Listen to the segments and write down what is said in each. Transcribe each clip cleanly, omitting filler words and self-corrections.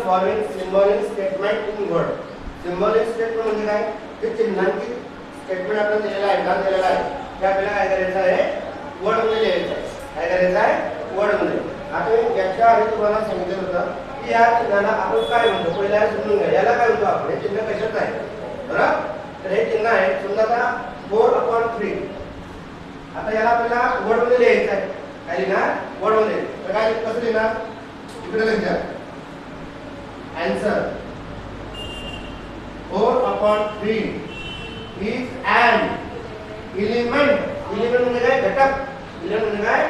Following symbolic statement in word. Symbolic statement म्हणजे काय? ते चिन्हांकित स्टेटमेंट आपण दिलेला आहे, विधान दिलेला आहे, ते आपल्याला काय करायचं आहे? वर्ड मध्ये लिहायचं आहे. काय करायचं आहे? वर्ड मध्ये. आता याच्या आधी तुम्हाला सांगितलं होतं की या चिन्हाला आपण काय म्हणतो? पहिला समजून घ्या. याला काय म्हणतो आपण? हे चिन्ह कशाचं आहे? बरोबर? तर हे चिन्ह आहे समजा आता 4/3. आता याला आपल्याला वर्ड मध्ये लिहायचं आहे. काय लिहिणार? वर्ड मध्ये. तर काय कसं लिहिणार? इकडे लिहा. Answer 4/3 is an element. Element म्हणजे काय? घटक. एलिमेंट म्हणजे काय?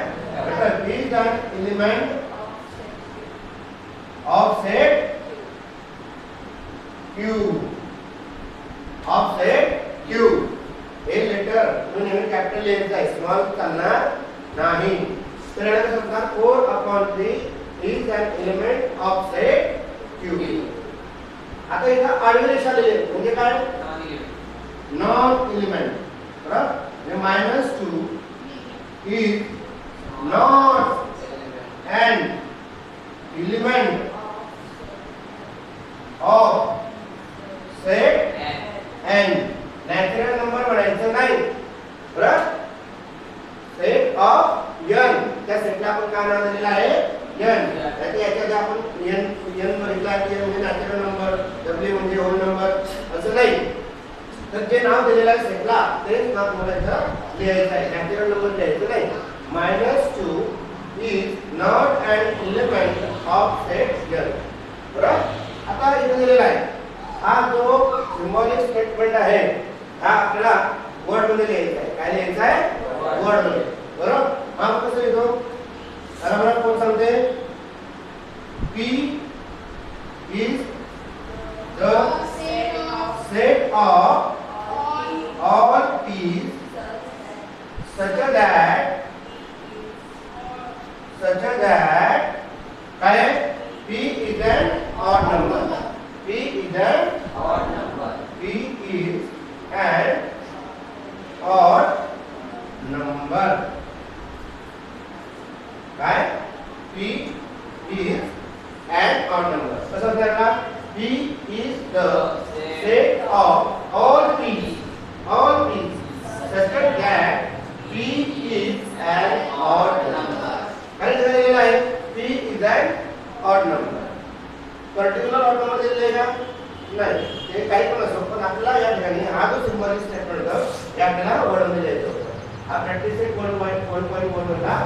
घटक. is an element of set Q. of set Q. हे लेटर तुम्ही नेहमी कॅपिटल लिहायचं आहे, स्मॉल चालणार नाही. तर याला कसं म्हणतात? 4/3 is an element of set Q. आता इथं आडवी रेषा लिहिली म्हणजे काय? Non element. बरोबर? -2 is not an element of set n. Natural number म्हणायचं नाही. बरोबर? Set of n. त्या सेटला आपण काय नाव दिलेलं आहे? n. त्याच्या याच्यात आपण n बघितला की n म्हणजे नॅचरल नंबर, w म्हणजे होल नंबर असं नाही. तर जे नाव दिलेलं आहे सेटला तेच नाव तुम्हाला लिहायचं आहे. नॅचरल नंबर लिहायचं नाही. -2 is not an element of set n. बरोबर? आता इथे दिलेला आहे हा जो सिम्बॉलिक स्टेटमेंट आहे हा आपल्याला वर्ड मध्ये लिहायचा आहे. काय लिहायचा आहे? वर्ड मध्ये. बरोबर? हा कसं लिहितो? बरोबर कोण सांगते? P is the set of all p's such that काय आहे? P is an odd number. P is an odd number. P is an odd number. काय? P is an odd number. कसं असणार? P is the set of all p's such that P is an odd number. काय दिलेलं आहे? P is an odd number. Particular odd number दिलेला आहे का? नाही. ते काही पण असो, पण आपल्याला या ठिकाणी हा जो सिम्बॉलिक स्टेटमेंट होता हे आपल्याला वर्ड मध्ये लिहायचं होतं. हा प्रॅक्टिस 1.1 ला